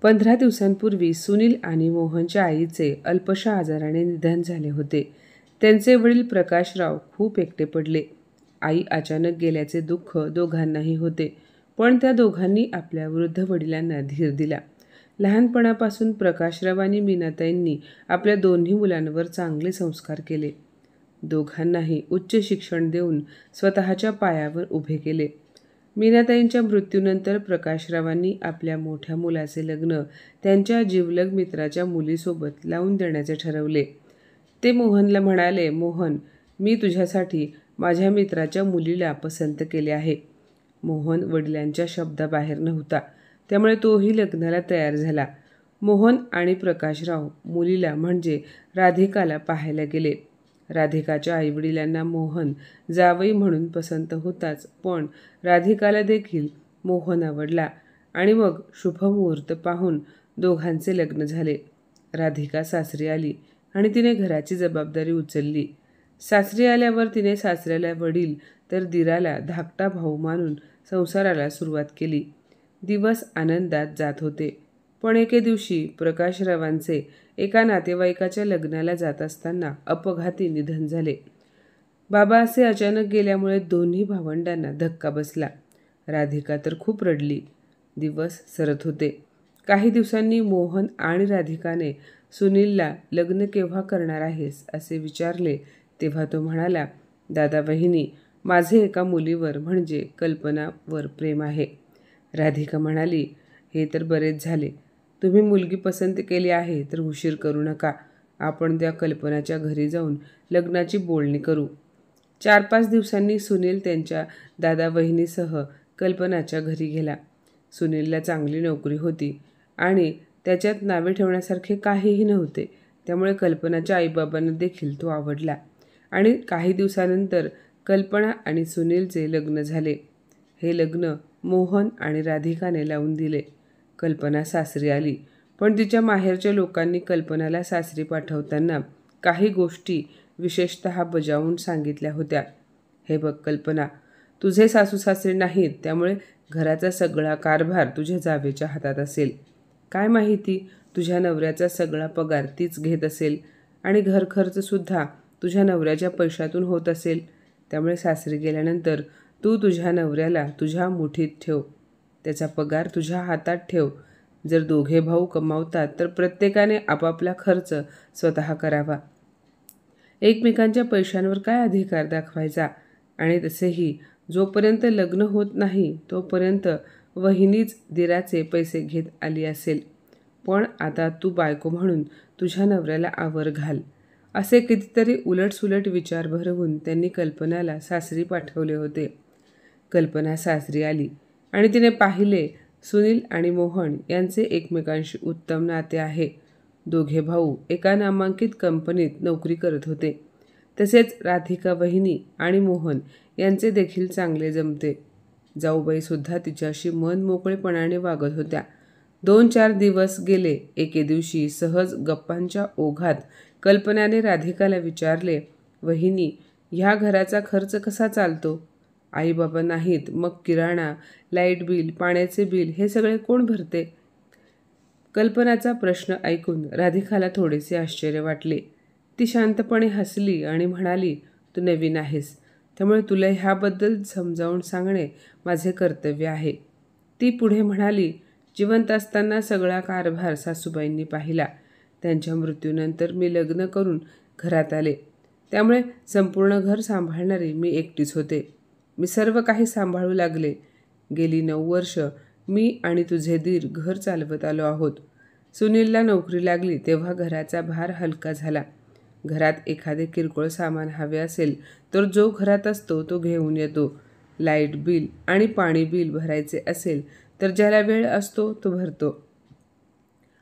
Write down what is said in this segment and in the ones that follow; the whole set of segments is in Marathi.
15 दिवसांपूर्वी सुनील आणि मोहनच्या आईचे अल्पशा आजाराने निधन झाले होते. त्यांचे वडील प्रकाशराव खूप एकटे पडले. आई अचानक गेल्याचे दुःख दोघांनाही होते, पण त्या दोघांनी आपल्या वृद्ध वडिलांना धीर दिला. लहानपणापासून प्रकाशराव आणि मीनाताईंनी आपल्या दोन्ही मुलांवर चांगले संस्कार केले. दोघांनाही उच्च शिक्षण देऊन स्वतःच्या पायावर उभे केले. मीनाताईंच्या मृत्यूनंतर प्रकाशरावांनी आपल्या मोठ्या मुलाचे लग्न त्यांच्या जिवलग मित्राच्या मुलीसोबत लावून देण्याचे ठरवले. ते मोहनला म्हणाले, मोहन, मी तुझ्यासाठी माझ्या मित्राच्या मुलीला पसंत केले आहे. मोहन वडिलांच्या शब्दाबाहेर नव्हता, त्यामुळे तोही लग्नाला तयार झाला. मोहन आणि प्रकाशराव मुलीला म्हणजे राधिकाला पाहायला गेले. राधिकाच्या आईवडिलांना मोहन जावई म्हणून पसंत होताच, पण राधिकाला देखील मोहन आवडला आणि मग शुभमुहूर्त पाहून दोघांचे लग्न झाले. राधिका सासरी आली आणि तिने घराची जबाबदारी उचलली. सासरी आल्यावर तिने सासऱ्याला वडील तर दिराला धाकटा भाऊ मानून संसाराला सुरुवात केली. दिवस आनंदात जात होते, पण एके दिवशी प्रकाशरावांचे एका नातेवाईकाच्या लग्नाला जात असताना अपघाती निधन झाले. बाबा असे अचानक गेल्यामुळे दोन्ही भावंडांना धक्का बसला. राधिका तर खूप रडली. दिवस सरत होते. काही दिवसांनी मोहन आणि राधिकाने सुनीलला लग्न केव्हा करणार आहेस असे विचारले, तेव्हा तो म्हणाला, दादा वहिनी, माझे एका मुलीवर म्हणजे कल्पनावर प्रेम आहे. राधिका म्हणाली, हे तर बरेच झाले. तुम्ही मुलगी पसंत केली आहे तर उशीर करू नका. आपण त्या कल्पनाच्या घरी जाऊन लग्नाची बोलणी करू. 4-5 दिवसांनी सुनील त्यांच्या दादा वहिनीसह कल्पनाच्या घरी गेला. सुनीलला चांगली नोकरी होती आणि त्याच्यात नावे ठेवण्यासारखे काहीही नव्हते, त्यामुळे कल्पनाच्या आईबाबांना देखील तो आवडला आणि काही दिवसानंतर कल्पना आणि सुनीलचे लग्न झाले. हे लग्न मोहन आणि राधिकाने लावून दिले. कल्पना सासरी आली, पण तिच्या माहेरच्या लोकांनी कल्पनाला सासरी पाठवताना काही गोष्टी विशेषतः बजावून सांगितल्या होत्या. हे बघ कल्पना, तुझे सासू सासरे नाहीत, त्यामुळे घराचा सगळा कारभार तुझ्या जावेच्या हातात असेल. काय माहिती, तुझ्या नवऱ्याचा सगळा पगार तीच घेत असेल आणि घरखर्चसुद्धा तुझ्या नवऱ्याच्या पैशातून होत असेल. त्यामुळे सासरी गेल्यानंतर तू तुझ्या नवऱ्याला तुझ्या मुठीत ठेव. त्याचा पगार तुझ्या हातात ठेव. जर दोघे भाऊ कमावतात तर प्रत्येकाने आपापला खर्च स्वतः करावा. एकमेकांच्या पैशांवर काय अधिकार दाखवायचा. आणि तसेही जोपर्यंत लग्न होत नाही तोपर्यंत वहिनीच दिराचे पैसे घेत आली असेल. पण आता तू बायको म्हणून तुझ्या नवऱ्याला आवर घाल. असे कितीतरी उलटसुलट विचार भरवून त्यांनी कल्पनाला सासरी पाठवले होते. कल्पना सासरी आली आणि तिने पाहिले सुनील आणि मोहन यांचे एकमेकांशी उत्तम नाते आहे. दोघे भाऊ एका नामांकित कंपनीत नोकरी करत होते. तसेच राधिका वहिनी आणि मोहन यांचे देखील चांगले जमते. जाऊबाईसुद्धा तिच्याशी मन मोकळेपणाने वागत होत्या. 2-4 दिवस गेले. एके दिवशी सहज गप्पांच्या ओघात कल्पनाने राधिकाला विचारले, वहिनी, ह्या घराचा खर्च कसा चालतो? आईबाबा नाहीत, मग किराणा, लाईट बिल, पाण्याचे बिल हे सगळे कोण भरते? कल्पनाचा प्रश्न ऐकून राधिकाला थोडेसे आश्चर्य वाटले. ती शांतपणे हसली आणि म्हणाली, तू नवीन आहेस, त्यामुळे तुला ह्याबद्दल समजावून सांगणे माझे कर्तव्य आहे. ती पुढे म्हणाली, जिवंत असताना सगळा कारभार सासूबाईंनी पाहिला. त्यांच्या मृत्यूनंतर मी लग्न करून घरात आले, त्यामुळे संपूर्ण घर सांभाळणारी मी एकटीच होते. मी सर्व काही सांभाळू लागले. गेली 9 वर्ष मी आणि तुझे दीर घर चालवत आलो आहोत. सुनीलला नोकरी लागली तेव्हा घराचा भार हलका झाला. घरात एखादे किरकोळ सामान हवे असेल तर जो घरात असतो तो घेऊन येतो. लाईट बिल आणि पाणी बिल भरायचे असेल तर ज्याला वेळ असतो तो भरतो.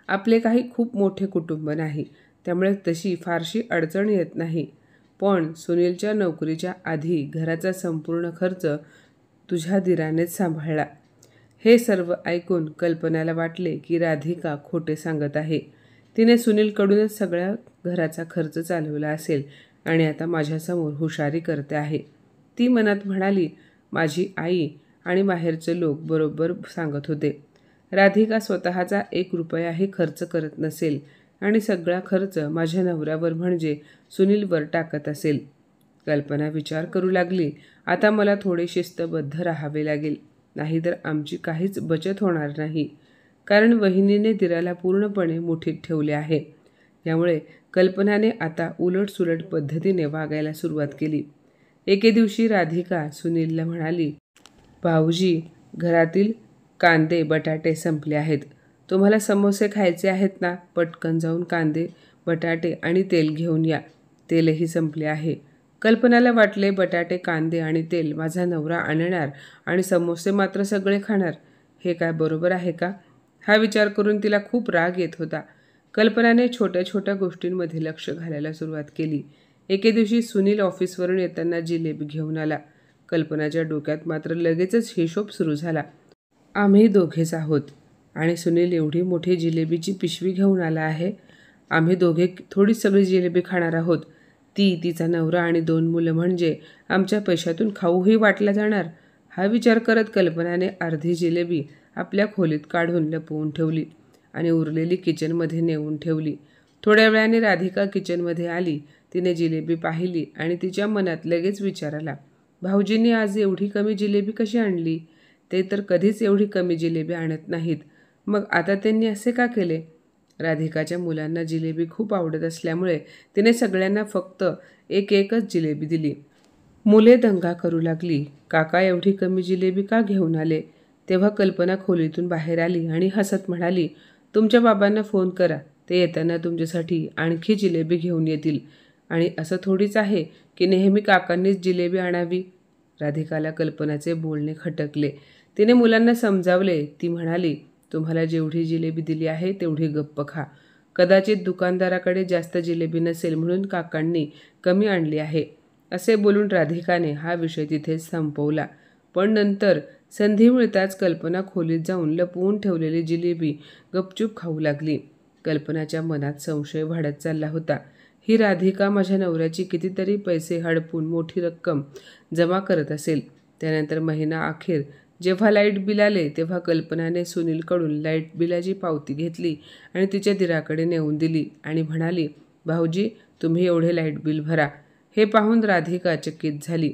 आपले काही खूप मोठे कुटुंब नाही, त्यामुळे तशी फारशी अडचण येत नाही. पण सुनीलच्या नोकरीच्या आधी घराचा संपूर्ण खर्च तुझ्या दिरानेच सांभाळला. हे सर्व ऐकून कल्पनाला वाटले की राधिका खोटे सांगत आहे. तिने सुनीलकडूनच सगळ्या घराचा खर्च चालवला असेल आणि आता माझ्यासमोर हुशारी करते आहे. ती मनात म्हणाली, माझी आई आणि माहेरचे लोक बरोबर सांगत होते. राधिका स्वतःचा 1 रुपयाही खर्च करत नसेल आणि सगळा खर्च माझ्या नवऱ्यावर म्हणजे सुनीलवर टाकत असेल. कल्पना विचार करू लागली, आता मला थोडे शिस्तबद्ध राहावे लागेल, नाहीतर आमची काहीच बचत होणार नाही. कारण वहिनीने दिराला पूर्णपणे मुठीत ठेवले आहे. यामुळे कल्पनाने आता उलटसुलट पद्धतीने वागायला सुरुवात केली. एके दिवशी राधिका सुनीलला म्हणाली, भाऊजी, घरातील कांदे बटाटे संपले आहेत. तुम्हाला समोसे खायचे आहेत ना? पटकन जाऊन कांदे बटाटे आणि तेल घेऊन या. तेलही संपले आहे. कल्पनाला वाटले, बटाटे कांदे आणि तेल माझा नवरा आणणार आणि समोसे मात्र सगळे खाणार. हे काय बरोबर आहे का? हा विचार करून तिला खूप राग येत होता. कल्पनाने छोट्या छोट्या गोष्टींमध्ये लक्ष घालायला सुरुवात केली. एके दिवशी सुनील ऑफिसवरून येताना जिलेबी घेऊन आला. कल्पनाच्या डोक्यात मात्र लगेचच हिशोब सुरू झाला. आम्ही दोघेच आहोत आणि सुनील एवढी मोठी जिलेबीची पिशवी घेऊन आला आहे. आम्ही दोघे थोडी सगळी जिलेबी खाणार आहोत. ती, तिचा नवरा आणि 2 मुलं म्हणजे आमच्या पैशातून खाऊही वाटला जाणार. हा विचार करत कल्पनाने अर्धी जिलेबी आपल्या खोलीत काढून लपवून ठेवली आणि उरलेली किचनमध्ये नेऊन ठेवली. थोड्या वेळाने राधिका किचनमध्ये आली. तिने जिलेबी पाहिली आणि तिच्या मनात लगेच विचार आला, भाऊजींनी आज एवढी कमी जिलेबी कशी आणली? ते तर कधीच एवढी कमी जिलेबी आणत नाहीत. मग आता त्यांनी असे का केले? राधिकाच्या मुलांना जिलेबी खूप आवडत असल्यामुळे तिने सगळ्यांना फक्त एकच जिलेबी दिली. मुले दंगा करू लागली, काका एवढी कमी जिलेबी का घेऊन आले? तेव्हा कल्पना खोलीतून बाहेर आली आणि हसत म्हणाली, तुमच्या बाबांना फोन करा, ते येताना तुमच्यासाठी आणखी जिलेबी घेऊन येतील. आणि असं थोडीच आहे की नेहमी काकांनीच जिलेबी आणावी. राधिकाला कल्पनाचे बोलणे खटकले. तिने मुलांना समजावले. ती म्हणाली, तुम्हाला जेवढी जिलेबी दिली आहे तेवढी गप्प खा. कदाचित दुकानदाराकडे जास्त जिलेबी नसेल म्हणून काकांनी कमी आणली आहे. असे बोलून राधिकाने हा विषय तिथेच संपवला. पण नंतर संधी मिळताच कल्पना खोलीत जाऊन लपवून ठेवलेली जिलेबी गपचूप खाऊ लागली. कल्पनाच्या मनात संशय वाढत चालला होता. ही राधिका माझ्या नवऱ्याची कितीतरी पैसे हडपून मोठी रक्कम जमा करत असेल. त्यानंतर महिना अखेर जेव्हा लाईट बिल आले तेव्हा कल्पनाने सुनीलकडून लाईट बिलाची पावती घेतली आणि तिच्या दिराकडे नेऊन दिली आणि म्हणाली, भाऊजी, तुम्ही एवढे लाईट बिल भरा. हे पाहून राधिका चकित झाली.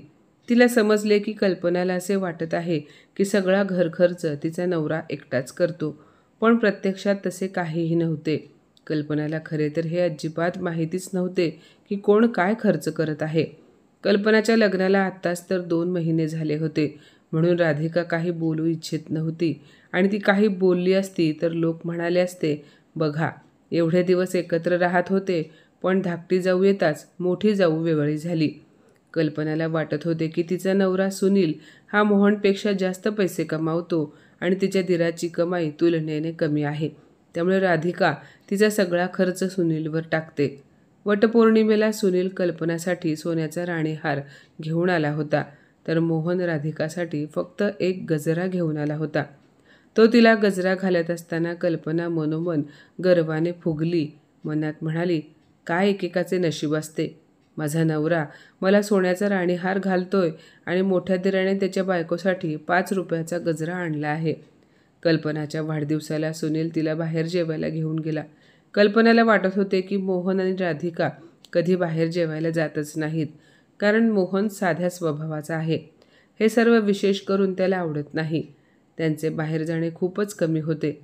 तिला समजले की कल्पनाला असे वाटत आहे की सगळा घरखर्च तिचा नवरा एकटाच करतो. पण प्रत्यक्षात तसे काहीही नव्हते. कल्पनाला खरे तर हे अजिबात माहितीच नव्हते की कोण काय खर्च करत आहे. कल्पनाच्या लग्नाला आत्ताच तर 2 महिने झाले होते, म्हणून राधिका काही बोलू इच्छित नव्हती आणि ती काही बोलली असती तर लोक म्हणाले असते, बघा, एवढे दिवस एकत्र राहत होते, पण धाकटी जाऊ येताच मोठी जाऊ वेगळी झाली. कल्पनाला वाटत होते की तिचा नवरा सुनील हा मोहनपेक्षा जास्त पैसे कमावतो आणि तिच्या दिराची कमाई तुलनेने कमी आहे. त्यामुळे राधिका तिचा सगळा खर्च सुनीलवर टाकते. वटपौर्णिमेला सुनील कल्पनासाठी सोन्याचा राणीहार घेऊन आला होता, तर मोहन राधिकासाठी फक्त 1 गजरा घेऊन आला होता. तो तिला गजरा घालत असताना कल्पना मनोमन गर्वाने फुगली. मनात म्हणाली, काय एकेकाचे नशीब असते. माझा नवरा मला सोन्याचा राणीहार घालतोय आणि मोठ्या दिराने त्याच्या बायकोसाठी 5 रुपयाचा गजरा आणला आहे. कल्पनाच्या वाढदिवसाला सुनील तिला बाहेर जेवायला घेऊन गेला. कल्पनाला वाटत होते की मोहन आणि राधिका कधी बाहेर जेवायला जातच नाहीत, कारण मोहन साध्या स्वभावाचा आहे. हे सर्व विशेष करून त्याला आवडत नाही. त्यांचे बाहेर जाणे खूपच कमी होते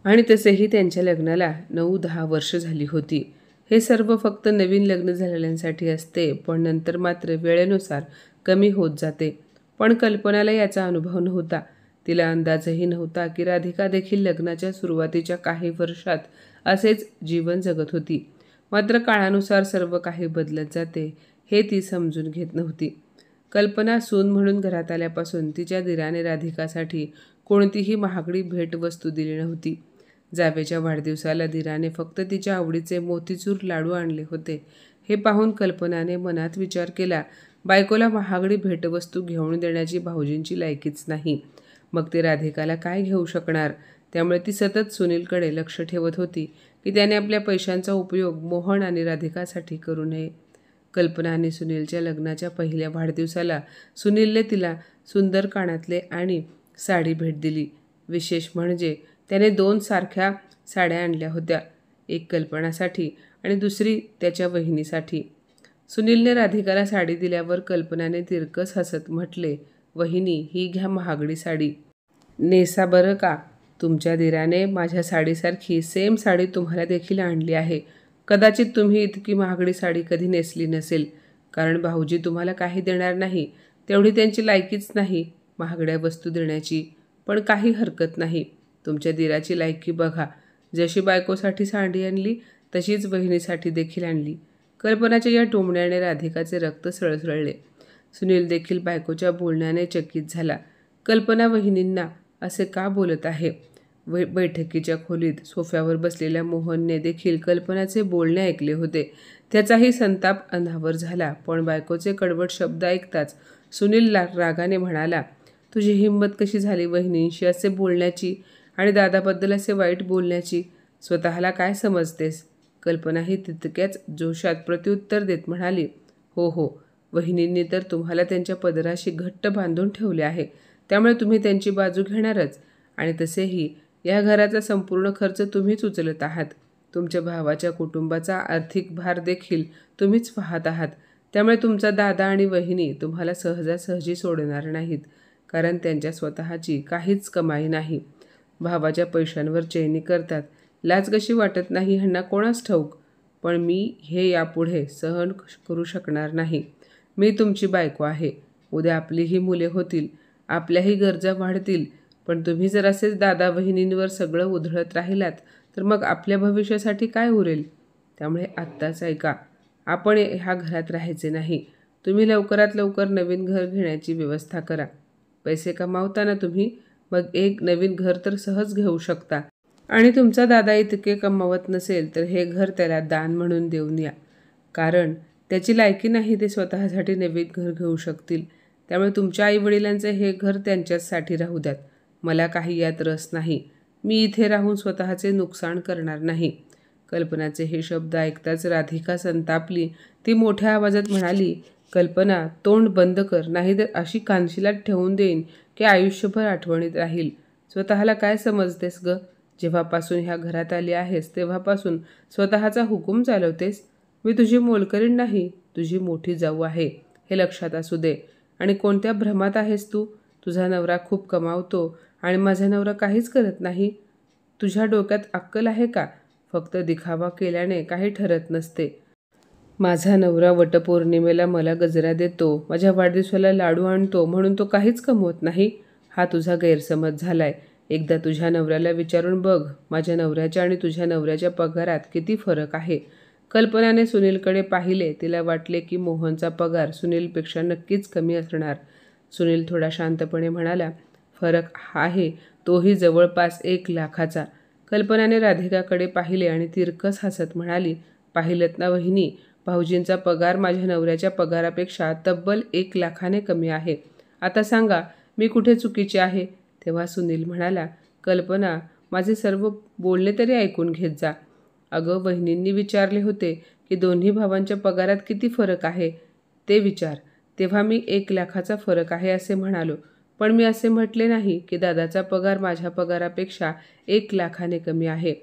आणि तसेही त्यांच्या लग्नाला 9-10 वर्ष झाली होती. हे सर्व फक्त नवीन लग्न झालेल्यांसाठी असते, पण नंतर मात्र वेळेनुसार कमी होत जाते. पण कल्पनाला याचा अनुभव नव्हता. तिला अंदाजही नव्हता की राधिका देखील लग्नाच्या सुरुवातीच्या काही वर्षात असेच जीवन जगत होती. मात्र काळानुसार सर्व काही बदलत जाते हे ती समजून घेत नव्हती. कल्पना सून म्हणून घरात आल्यापासून तिच्या दिराने राधिकासाठी कोणतीही महागडी भेटवस्तू दिली नव्हती. जावेच्या वाढदिवसाला दिराने फक्त तिच्या आवडीचे मोतीचूर लाडू आणले होते. हे पाहून कल्पनाने मनात विचार केला, बायकोला महागडी भेटवस्तू घेऊन देण्याची भाऊजींची लायकीच नाही. मग ते राधिकाला काय घेऊ शकणार? त्यामुळे ती सतत सुनीलकडे लक्ष ठेवत होती की त्याने आपल्या पैशांचा उपयोग मोहन आणि राधिकासाठी करू नये. कल्पना आणि सुनीलच्या लग्नाच्या पहिल्या वाढदिवसाला सुनीलने तिला सुंदर कानातले आणि साडी भेट दिली. विशेष म्हणजे त्याने 2 सारख्या साड्या आणल्या होत्या, एक कल्पनासाठी आणि दुसरी त्याच्या वहिनीसाठी. सुनीलने राधिकाला साडी दिल्यावर कल्पनाने तिरकस हसत म्हटले, वहिनी, ही घ्या महागडी साडी. नेसा बरं का. तुमच्या दिराने माझ्या साडीसारखी सेम साडी तुम्हाला देखील आणली आहे. कदाचित तुम्ही इतकी महागडी साडी कधी नेसली नसेल, कारण भाऊजी तुम्हाला काही देणार नाही, तेवढी त्यांची लायकीच नाही महागड्या वस्तू देण्याची. पण काही हरकत नाही, तुमच्या दिराची लायकी बघा. जशी बायकोसाठी साडी आणली तशीच बहिणीसाठी देखील आणली. कल्पनाच्या या टोमण्याने राधिकाचे रक्त सळसळले. सुनील देखील बायकोच्या बोलण्याने चकित झाला. कल्पना वहिनींना असे का बोलत आहे? बैठकीच्या खोलीत सोफ्यावर बसलेल्या मोहनने देखील कल्पनाचे बोलणे ऐकले होते. त्याचाही संताप अनावर झाला. पण बायकोचे कडवट शब्द ऐकताच सुनील रागाने म्हणाला, तुझी हिंमत कशी झाली वहिनींशी असे बोलण्याची आणि दादाबद्दल असे वाईट बोलण्याची? स्वतःला काय समजतेस? कल्पनाही तितक्याच जोशात प्रत्युत्तर देत म्हणाली, हो हो, वहिनींनी तर तुम्हाला त्यांच्या पदराशी घट्ट बांधून ठेवले आहे, त्यामुळे तुम्ही त्यांची बाजू घेणारच. आणि तसेही या घराचा संपूर्ण खर्च तुम्हीच उचलत आहात. तुमच्या भावाच्या कुटुंबाचा आर्थिक भार देखील तुम्हीच पाहत आहात. त्यामुळे तुमचा दादा आणि वहिनी तुम्हाला सहजासहजी सोडणार नाहीत, कारण त्यांच्या स्वतःची काहीच कमाई नाही. भावाच्या पैशांवर चैनी करतात. लाज कशी वाटत नाही ह्यांना कोणास ठाऊक. पण मी हे यापुढे सहन करू शकणार नाही. मी तुमची बायको आहे. उद्या आपलीही मुले होतील, आपल्याही गरजा वाढतील. पण तुम्ही जर असेच दादा वहिनींवर सगळं उधळत राहिलात तर मग आपल्या भविष्यासाठी काय उरेल? त्यामुळे आत्ताच ऐका, आपण ह्या घरात राहायचे नाही. तुम्ही लवकरात लवकर नवीन घर घेण्याची व्यवस्था करा. पैसे कमावताना तुम्ही मग एक नवीन घर तर सहज घेऊ शकता. आणि तुमचा दादा इतके कमावत नसेल तर हे घर त्याला दान म्हणून देऊन या, कारण त्याची लायकी नाही ते स्वतःसाठी नवीन घर घेऊ शकतील. त्यामुळे तुमच्या आईवडिलांचे हे घर त्यांच्याचसाठी राहू द्यात. मला काही यात रस नाही. मी इथे राहून स्वतःचे नुकसान करणार नाही. कल्पनाचे हे शब्द ऐकताच राधिका संतापली. ती मोठ्या आवाजात म्हणाली, कल्पना, तोंड बंद कर, नाहीतर अशी कानशिलात ठेवून देईन की आयुष्यभर आठवणीत राहील. स्वतःला काय समजतेस ग? जेव्हापासून ह्या घरात आली आहेस तेव्हापासून स्वतःचा हुकूम चालवतेस. मी तुझी मोलकरीण नाही, तुझी मोठी जाऊ आहे, हे लक्षात असू दे. आणि कोणत्या भ्रमात आहेस तू? तुझा नवरा खूप कमावतो आणि माझा नवरा काहीच करत नाही. तुझ्या डोक्यात अक्कल आहे का? फक्त दिखावा केल्याने काही ठरत नसते. माझा नवरा वटपौर्णिमेला मला गजरा देतो, माझ्या वाढदिवसाला लाडू आणतो, म्हणून तो काहीच कमवत नाही. हा तुझा गैरसमज झालाय. एकदा तुझ्या नवऱ्याला विचारून बघ, माझ्या नवऱ्याच्या आणि तुझ्या नवऱ्याच्या पगारात किती फरक आहे. कल्पनाने सुनीलकडे पाहिले. तिला वाटले की मोहनचा पगार सुनीलपेक्षा नक्कीच कमी असणार. सुनील थोडा शांतपणे म्हणाला, फरक आहे, तोही जवळपास 1 लाखाचा. कल्पनाने राधिकाकडे पाहिले आणि तिरकस हसत म्हणाली, पाहिलत ना वहिनी, भाऊजींचा पगार माझ्या नवऱ्याच्या पगारापेक्षा तब्बल 1 लाखाने कमी आहे. आता सांगा, मी कुठे चुकीचे आहे? तेव्हा सुनील म्हणाला, कल्पना, माझे सर्व बोलणे तरी ऐकून घेत जा. अगं, वहिनींनी विचारले होते की दोन्ही भावांच्या पगारात किती फरक आहे ते विचार. तेव्हा मी 1 लाखाचा फरक आहे असे म्हणालो. पण मी असे म्हटले नाही की दादाचा पगार माझ्या पगारापेक्षा 1 लाखाने कमी आहे.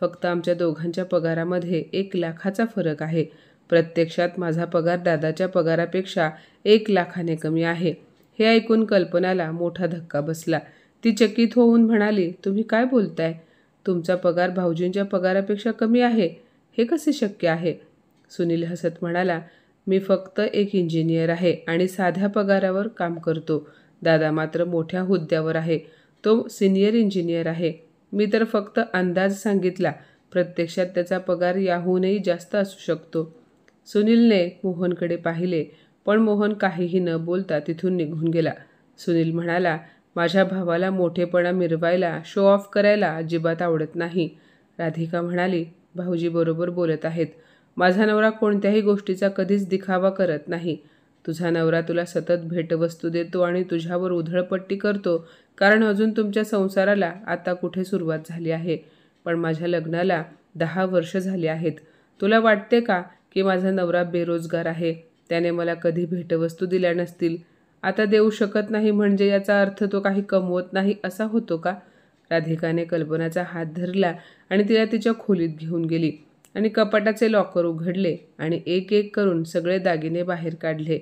फक्त आमच्या दोघांच्या पगारामध्ये 1 लाखाचा फरक आहे. प्रत्यक्षात माझा पगार दादाच्या पगारापेक्षा 1 लाखाने कमी आहे. हे ऐकून कल्पनाला मोठा धक्का बसला. ती चकित होऊन म्हणाली, तुम्ही काय बोलताय? तुमचा पगार भाऊजींच्या पगारापेक्षा कमी आहे? हे कसे शक्य आहे? सुनील हसत म्हणाला, मी फक्त एक इंजिनियर आहे आणि साध्या पगारावर काम करतो. दादा मात्र मोठ्या हुद्द्यावर आहे. तो सिनियर इंजिनियर आहे. मी तर फक्त अंदाज सांगितला. प्रत्यक्षात त्याचा पगार याहूनही जास्त असू शकतो. सुनीलने मोहनकडे पाहिले, पण मोहन काहीही न बोलता तिथून निघून गेला. सुनील म्हणाला, माझ्या भावाला मोठेपणा मिरवायला, शो ऑफ करायला अजिबात आवडत नाही. राधिका म्हणाली, भाऊजी बरोबर बोलत आहेत. माझा नवरा कोणत्याही गोष्टीचा कधीच दिखावा करत नाही. तुझा नवरा तुला सतत भेटवस्तू देतो आणि तुझ्यावर उधळपट्टी करतो, कारण अजून तुमच्या संसाराला आता कुठे सुरुवात झाली आहे. पण माझ्या लग्नाला 10 वर्ष झाली आहेत. तुला वाटते का की माझा नवरा बेरोजगार आहे? त्याने मला कधी भेटवस्तू दिल्या नसतील. आता देऊ शकत नाही म्हणजे याचा अर्थ तो काही कमवत नाही असा होतो का? राधिकाने कल्पनाचा हात धरला आणि तिला तिच्या खोलीत घेऊन गेली आणि कपाटाचे लॉकर उघडले आणि एक एक करून सगळे दागिने बाहेर काढले.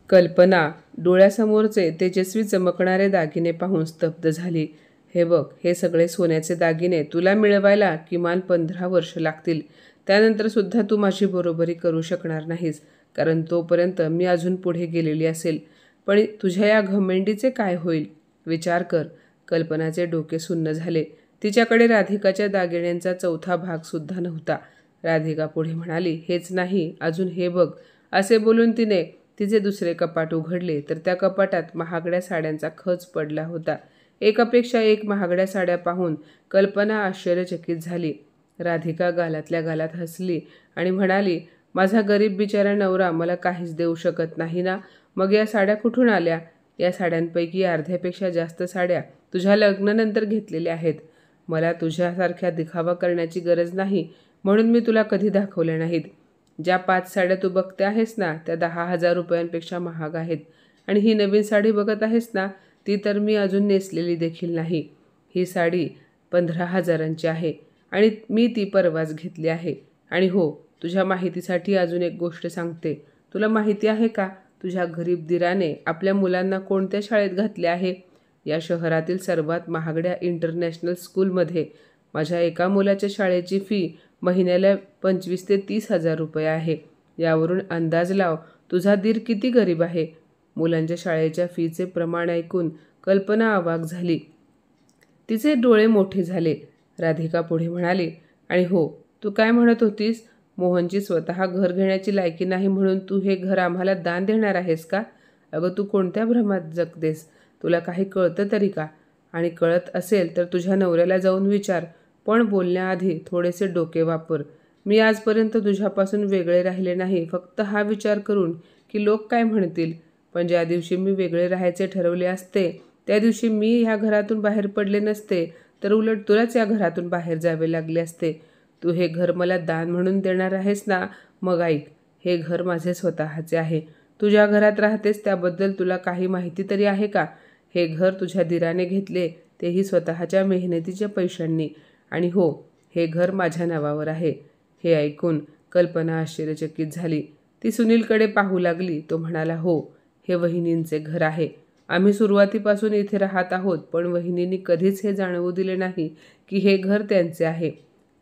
कल्पना डोळ्यासमोरचे तेजस्वी चमकणारे दागिने पाहून स्तब्ध झाली. हे बघ, हे सगळे सोन्याचे दागिने तुला मिळवायला किमान 15 वर्ष लागतील. त्यानंतर सुद्धा तू माझी बरोबरी करू शकणार नाहीस, कारण तोपर्यंत मी अजून पुढे गेलेली असेल. पण तुझ्या या घमेंडीचे काय होईल? विचार कर. कल्पनाचे डोके सुन्न झाले. तिच्याकडे राधिकाच्या दागिन्यांचा चौथा भाग सुद्धा नव्हता. राधिका पुढे म्हणाली, हेच नाही, अजून हे बघ. असे बोलून तिने तिचे दुसरे कपाट उघडले तर त्या कपाटात महागड्या साड्यांचा खच पडला होता. एकापेक्षा एक महागड्या साड्या पाहून कल्पना आश्चर्यचकित झाली. राधिका गालातल्या गालात हसली आणि म्हणाली, माझा गरीब बिचारा नवरा मला काहीच देऊ शकत नाही ना, मग या साड्या कुठून आल्या? या साड्यांपैकी अर्ध्यापेक्षा जास्त साड्या तुझ्या लग्नानंतर घेतलेल्या आहेत. मला तुझ्यासारख्या दिखावा करण्याची गरज नाही, म्हणून मी तुला कधी दाखवल्या नाहीत. ज्या 5 साड्या तू बघते आहेस ना, त्या 10,000 रुपयांपेक्षा महाग आहेत. आणि ही नवीन साडी बघत आहेस ना, ती तर मी अजून नेसलेली देखील नाही. ही साडी 15,000ची आहे आणि मी ती परवाच घेतली आहे. आणि हो, तुझ्या माहितीसाठी अजून एक गोष्ट सांगते. तुला माहिती आहे का, तुझ्या गरीब दिराने आपल्या मुलांना कोणत्या शाळेत घातले आहे? या शहरातील सर्वात महागड्या इंटरनॅशनल स्कूलमध्ये. माझ्या एका मुलाच्या शाळेची फी महिन्याला 25,000 ते 30,000 रुपये आहे. यावरून अंदाज लाव तुझा दीर किती गरीब आहे. मुलांच्या शाळेच्या फीचे प्रमाण ऐकून कल्पना अवाक झाली. तिचे डोळे मोठे झाले. राधिका पुढे म्हणाली, आणि हो, तू काय म्हणत होतीस? मोहनची स्वतः घर घेण्याची लायकी नाही म्हणून तू हे घर आम्हाला दान देणार आहेस का? अगं, तू कोणत्या भ्रमात जगतेस? तुला काही कळतं तरी का? आणि कळत असेल तर तुझ्या नवऱ्याला जाऊन विचार. पण बोलण्याआधी थोडेसे डोके वापर. मी आजपर्यंत तुझ्यापासून वेगळे राहिले नाही, फक्त हा विचार करून की लोक काय म्हणतील. पण ज्या दिवशी मी वेगळे राहायचे ठरवले असते, त्या दिवशी मी ह्या घरातून बाहेर पडले नसते, तर उलट तुलाच या घरातून बाहेर जावे लागले असते. तू हे घर मला दान म्हणून देणार आहेस ना? मग ऐक, हे घर माझे स्वतःचे आहे. तू ज्या घरात राहतेस त्याबद्दल तुला काही माहिती तरी आहे का? हे घर तुझ्या दिराने घेतले, तेही स्वतःच्या मेहनतीच्या पैशांनी. आणि हो, हे घर माझ्या नावावर आहे. हे ऐकून कल्पना आश्चर्यचकित झाली. ती सुनीलकडे पाहू लागली. तो म्हणाला, हो, हे वहिनींचे घर आहे. आम्ही सुरुवातीपासून इथे राहत आहोत, पण वहिनींनी कधीच हे जाणवू दिले नाही की हे घर त्यांचे आहे.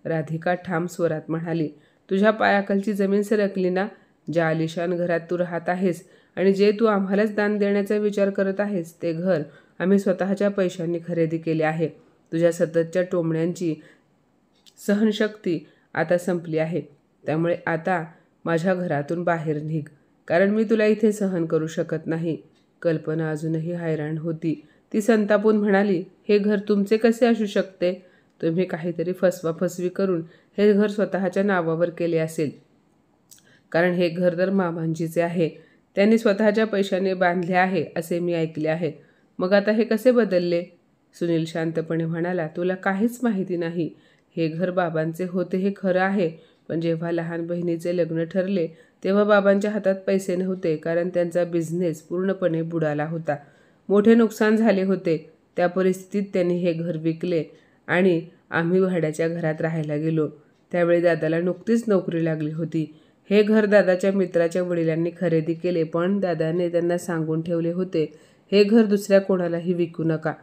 राधिका ठाम स्वरात म्हणाली, तुझ्या पायाखालची जमीन सरकली ना? ज्या आलिशान घरात तू राहत आहेस आणि जे तू आम्हालाच दान देण्याचा विचार करत आहेस, ते घर आम्ही स्वतःच्या पैशांनी खरेदी केले आहे. तुझ्या सततच्या टोमण्यांची सहनशक्ती आता संपली आहे. त्यामुळे आता माझ्या घरातून बाहेर निघ, कारण मी तुला इथे सहन करू शकत नाही. कल्पना अजूनही हैराण होती. ती संतापून म्हणाली, हे घर तुमचे कसे असू शकते? तुम्ही काहीतरी फसवाफसवी करून हे घर स्वतःच्या नावावर केले असेल, कारण हे घर तर मामांजीचे आहे. त्यांनी स्वतःच्या पैशाने बांधले आहे असे मी ऐकले आहे. मग आता हे कसे बदलले? सुनील शांतपणे म्हणाला, तुला काहीच माहिती नाही. हे घर बाबांचे होते हे खरं आहे, पण जेव्हा लहान बहिणीचे लग्न ठरले तेव्हा बाबांच्या हातात पैसे नव्हते, कारण त्यांचा बिझनेस पूर्णपणे बुडाला होता. मोठे नुकसान झाले होते. त्या परिस्थितीत त्यांनी हे घर विकले आणि आम्ही भाड्याच्या घरात राहायला गेलो. त्यावेळी दादाला नुकतीच नोकरी लागली होती. हे घर दादाच्या मित्राच्या वडिलांनी खरेदी केले, पण दादाने त्यांना सांगून ठेवले होते, हे घर दुसऱ्या कोणालाही विकू नका.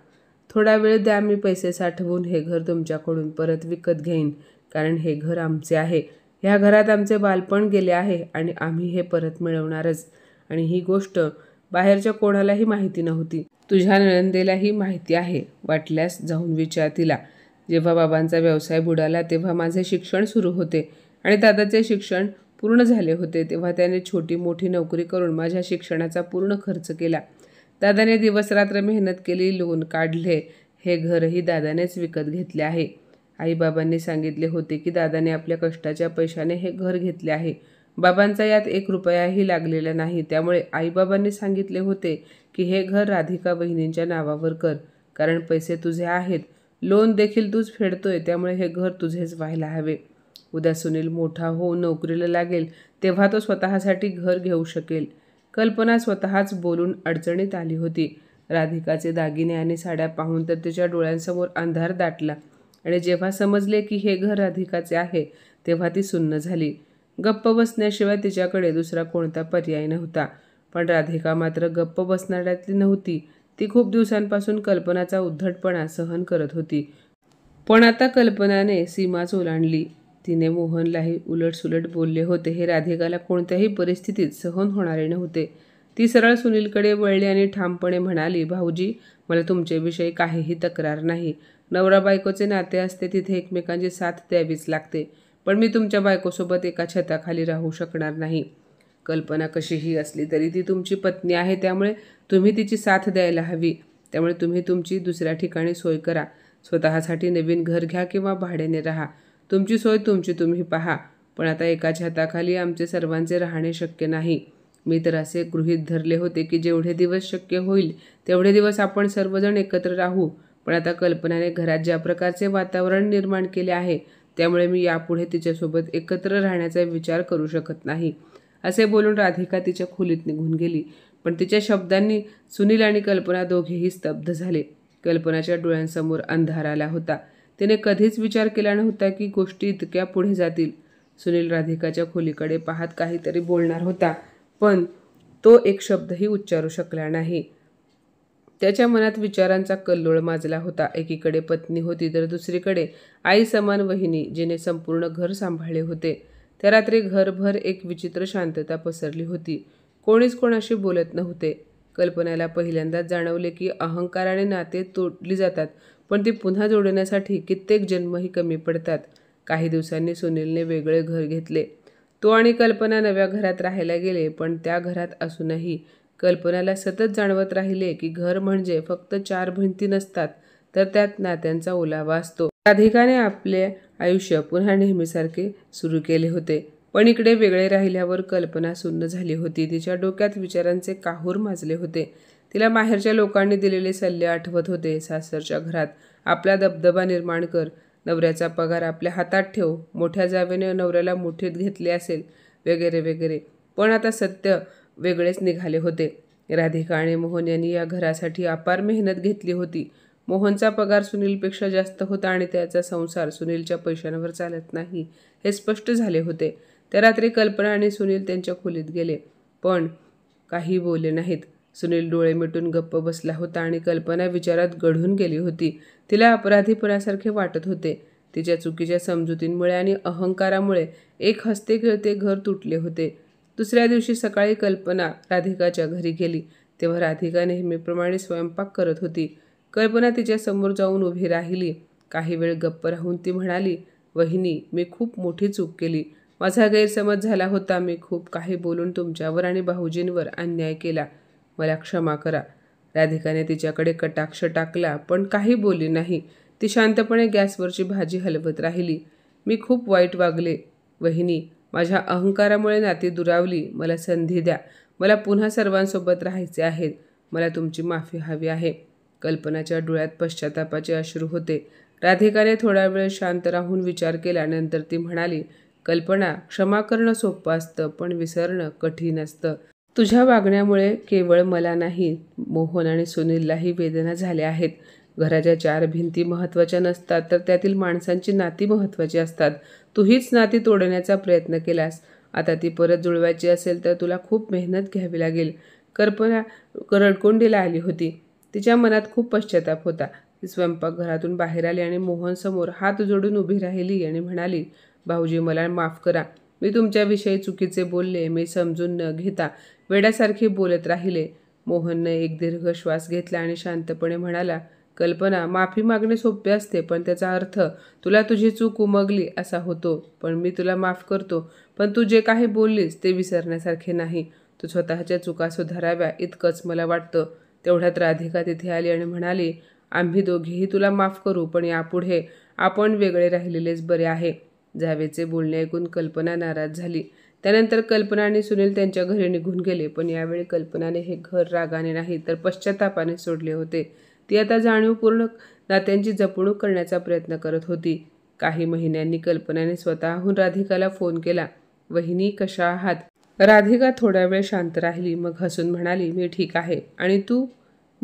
थोडा वेळ द्या, मी पैसे साठवून हे घर तुमच्याकडून परत विकत घेईन, कारण हे घर आमचे आहे. ह्या घरात आमचे बालपण गेले आहे आणि आम्ही हे परत मिळवणारच. आणि ही गोष्ट बाहेरच्या कोणालाही माहिती नव्हती. तुझ्या नणंदेलाही माहिती आहे. वाटल्यास जाऊन विचार तिला. जेव्हा बाबांचा व्यवसाय बुडाला तेव्हा माझे शिक्षण सुरू होते आणि दादाचे शिक्षण पूर्ण झाले होते. तेव्हा त्याने छोटी मोठी नोकरी करून माझ्या शिक्षणाचा पूर्ण खर्च केला. दादाने दिवसरात्र मेहनत केली, लोन काढले. हे घरही दादानेच विकत घेतले आहे. आईबाबांनी सांगितले होते की दादाने आपल्या कष्टाच्या पैशाने हे घर घेतले आहे. बाबांचा यात 1 रुपयाही लागलेला नाही. त्यामुळे आईबाबांनी सांगितले होते की हे घर राधिका वहिनींच्या नावावर कर, कारण पैसे तुझे आहेत. लोन देखील तूच फेडतोय, त्यामुळे हे घर तुझेच व्हायला हवे. उद्या सुनील मोठा होऊन नोकरीला लागेल तेव्हा तो स्वतःसाठी घर घेऊ शकेल. कल्पना स्वतःच बोलून अडचणीत आली होती. राधिकाचे दागिने आणि साड्या पाहून तर तिच्या डोळ्यांसमोर अंधार दाटला आणि जेव्हा समजले की हे घर राधिकाचे आहे तेव्हा ती सुन्न झाली. गप्प बसण्याशिवाय तिच्याकडे दुसरा कोणता पर्याय नव्हता. पण राधिका मात्र गप्प बसणाऱ्यातली नव्हती. ती खूप दिवसांपासून कल्पनाचा उद्धटपणा सहन करत होती. पण आता कल्पनाने सीमाच ओलांडली. तिने मोहनलाही उलटसुलट बोलले होते हे राधिकाला कोणत्याही परिस्थितीत सहन होणारे नव्हते. ती सरळ सुनीलकडे वळली आणि ठामपणे म्हणाली, भाऊजी, मला तुमच्याविषयी काहीही तक्रार नाही. नवरा बायकोचे नाते असते तिथे एकमेकांची साथ द्यावीच लागते. पण मी तुमच्या बायकोसोबत एका छताखाली राहू शकणार नाही. कल्पना कशीही असली तरी ती तुमची पत्नी आहे, त्यामुळे तुम्ही तिची साथ द्यायला हवी. त्यामुळे तुम्ही तुमची दुसऱ्या ठिकाणी सोय करा. स्वतःसाठी नवीन घर घ्या किंवा भाड्याने राहा. तुमची सोय तुमची तुम्ही पहा. पण आता एका छताखाली आमचे सर्वांचे राहणे शक्य नाही. मी तर असे गृहीत धरले होते की जेवढे दिवस शक्य होईल तेवढे दिवस आपण सर्वजण एकत्र राहू. पण आता कल्पनाने घरात ज्या प्रकारचे वातावरण निर्माण केले आहे त्यामुळे मी यापुढे तिच्यासोबत एकत्र राहण्याचा विचार करू शकत नाही. असे बोलून राधिका तिच्या खोलीत निघून गेली. पण तिच्या शब्दांनी सुनील आणि कल्पना दोघेही स्तब्ध झाले. कल्पनाच्या डोळ्यांसमोर अंधार आला होता. तिने कधीच विचार केला नव्हता की गोष्टी इतक्या पुढे जातील. सुनील राधिकाच्या खोलीकडे पाहत काहीतरी बोलणार होता, पण तो एक शब्दही उच्चारू शकला नाही. त्याच्या मनात विचारांचा कल्लोळ माजला होता. एकीकडे पत्नी होती तर दुसरीकडे आई समान वहिनी, जिने संपूर्ण घर सांभाळले होते. त्या रात्री घरभर एक विचित्र शांतता पसरली होती. कोणीच कोणाशी बोलत नव्हते. कल्पनाला पहिल्यांदाच जाणवले की अहंकाराने नाते तोडली जातात, पण ती पुन्हा जोडण्यासाठी कित्येक जन्मही कमी पडतात. काही दिवसांनी सुनीलने वेगळे घर घेतले. तो आणि कल्पना नव्या घरात राहायला गेले. पण त्या घरात असूनही कल्पनाला सतत जाणवत राहिले की घर म्हणजे फक्त 4 भिंती नसतात, तर त्यात नात्यांचा ओलावा असतो. राधिकाने आपले आयुष्य पुन्हा नेहमीसारखे सुरू केले होते. पण इकडे वेगळे राहिल्यावर कल्पना सुन्न झाली होती. तिच्या डोक्यात विचारांचे काहूर माजले होते. तिला माहेरच्या लोकांनी दिलेले सल्ले आठवत होते. सासरच्या घरात आपला दबदबा निर्माण कर, नवऱ्याचा पगार आपल्या हातात ठेव, मोठ्या जावेने नवऱ्याला मुठीत घेतले असेल, वगैरे वगैरे. पण आता सत्य वेगळेच निघाले होते. राधिका आणि मोहन यांनी या घरासाठी अपार मेहनत घेतली होती. मोहनचा पगार सुनीलपेक्षा जास्त होता आणि त्याचा संसार सुनीलच्या पैशांवर चालत नाही हे स्पष्ट झाले होते. त्या रात्री कल्पना आणि सुनील त्यांच्या खोलीत गेले, पण काही बोलले नाहीत. सुनील डोळे मिटून गप्प बसला होता आणि कल्पना विचारात गढून गेली होती. तिला अपराधीपणासारखे वाटत होते. तिच्या चुकीच्या समजुतींमुळे आणि अहंकारामुळे एक हसते खेळते घर तुटले होते. दुसऱ्या दिवशी सकाळी कल्पना राधिकाच्या घरी गेली तेव्हा राधिका नेहमीप्रमाणे स्वयंपाक करत होती. कल्पना तिच्या समोर जाऊन उभी राहिली. काही वेळ गप्प राहून ती म्हणाली, वहिनी, मी खूप मोठी चूक केली. माझा गैरसमज झाला होता. मी खूप काही बोलून तुमच्यावर आणि भाऊजींवर अन्याय केला. मला क्षमा करा. राधिकाने तिच्याकडे कटाक्ष टाकला, पण काही बोलली नाही. ती शांतपणे गॅसवरची भाजी हलवत राहिली. मी खूप वाईट वागले वहिनी. माझ्या अहंकारामुळे नाती दुरावली. मला संधी द्या. मला पुन्हा सर्वांसोबत राहायचे आहे. मला तुमची माफी हवी आहे. कल्पनाच्या डोळ्यात पश्चातापाचे अश्रू होते. राधिकाने थोडा वेळ शांत राहून विचार केला. नंतर ती म्हणाली, कल्पना, क्षमा करणं सोपं असतं, पण विसरणं कठीण असतं. तुझ्या वागण्यामुळे केवळ मला नाही, मोहन आणि सुनीललाही वेदना झाल्या आहेत. घराच्या 4 भिंती महत्त्वाच्या नसतात, तर त्यातील माणसांची नाती महत्त्वाची असतात. तू हीच नाती तोडण्याचा प्रयत्न केलास. आता ती परत जुळवायची असेल तर तुला खूप मेहनत घ्यावी लागेल. कल्पना रडकुंडीला आली होती. तिच्या मनात खूप पश्चाताप होता. ती स्वयंपाकघरातून बाहेर आली आणि मोहनसमोर हात जोडून उभी राहिली आणि म्हणाली, भाऊजी, मला माफ करा. मी तुमच्याविषयी चुकीचे बोलले. मी समजून न घेता वेड्यासारखी बोलत राहिले. मोहनने एक दीर्घ श्वास घेतला आणि शांतपणे म्हणाला, कल्पना, माफी मागणे सोपे असते, पण त्याचा अर्थ तुला तुझी चूक उमगली असा होतो. पण मी तुला माफ करतो, पण तू जे काही बोललीस ते विसरण्यासारखे नाही. तू स्वतःच्या चुका सुधाराव्या इतकंच मला वाटतं. तेवढ्यात राधिका तिथे आली आणि म्हणाली, आम्ही दोघेही तुला माफ करू, पण यापुढे आपण वेगळे राहिलेलेच बरे आहे. जावेचे बोलणे ऐकून कल्पना नाराज झाली. त्यानंतर कल्पना आणि सुनील त्यांच्या घरी निघून गेले. पण यावेळी कल्पनाने हे घर रागाने नाही तर पश्चातापाने सोडले होते. ती आता जाणीवपूर्ण नात्यांची जपणूक करण्याचा प्रयत्न करत होती. काही महिन्यांनी कल्पनाने स्वतःहून राधिकाला फोन केला. वहिनी, कशा आहात? राधिका थोडा वेळ शांत राहिली. मग हसून म्हणाली, मी ठीक आहे. आणि तू?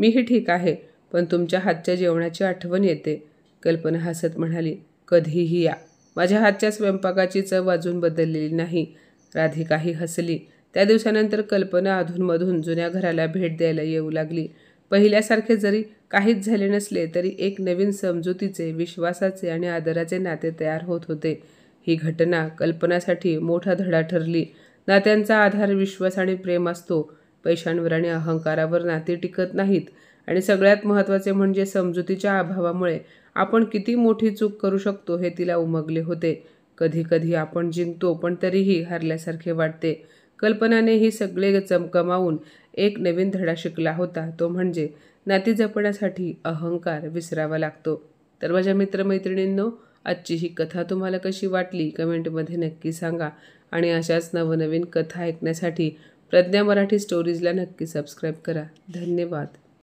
मीही ठीक आहे, पण तुमच्या हातच्या जेवणाची आठवण येते. कल्पना हसत म्हणाली, कधीही या. माझ्या हातच्या स्वयंपाकाची चव अजून बदललेली नाही. राधिकाही हसली. त्या दिवसानंतर कल्पना अधूनमधून जुन्या घराला भेट द्यायला येऊ लागली. पहिल्यासारखे जरी काहीच झाले नसले तरी एक नवीन समजुतीचे, विश्वासाचे आणि आदराचे नाते तयार होत होते. ही घटना कल्पनासाठी मोठा धडा ठरली. नात्यांचा आधार विश्वास आणि प्रेम असतो. पैशांवर आणि अहंकारावर नाती टिकत नाहीत. आणि सगळ्यात महत्त्वाचे म्हणजे समजुतीच्या अभावामुळे आपण किती मोठी चूक करू शकतो हे तिला उमगले होते. कधीकधी आपण जिंकतो पण तरीही हरल्यासारखे वाटते. कल्पनाने ही सगळे गमावून एक नवीन धडा शिकला होता. तो म्हणजे नाती जपण्यासाठी अहंकार विसरावा लागतो. तर माझ्या मित्रमैत्रिणींनो, आजची ही कथा तुम्हाला कशी वाटली कमेंटमध्ये नक्की सांगा. आणि अशाच नवनवीन कथा ऐकण्यासाठी प्रज्ञा मराठी स्टोरीजला नक्की सबस्क्राईब करा. धन्यवाद.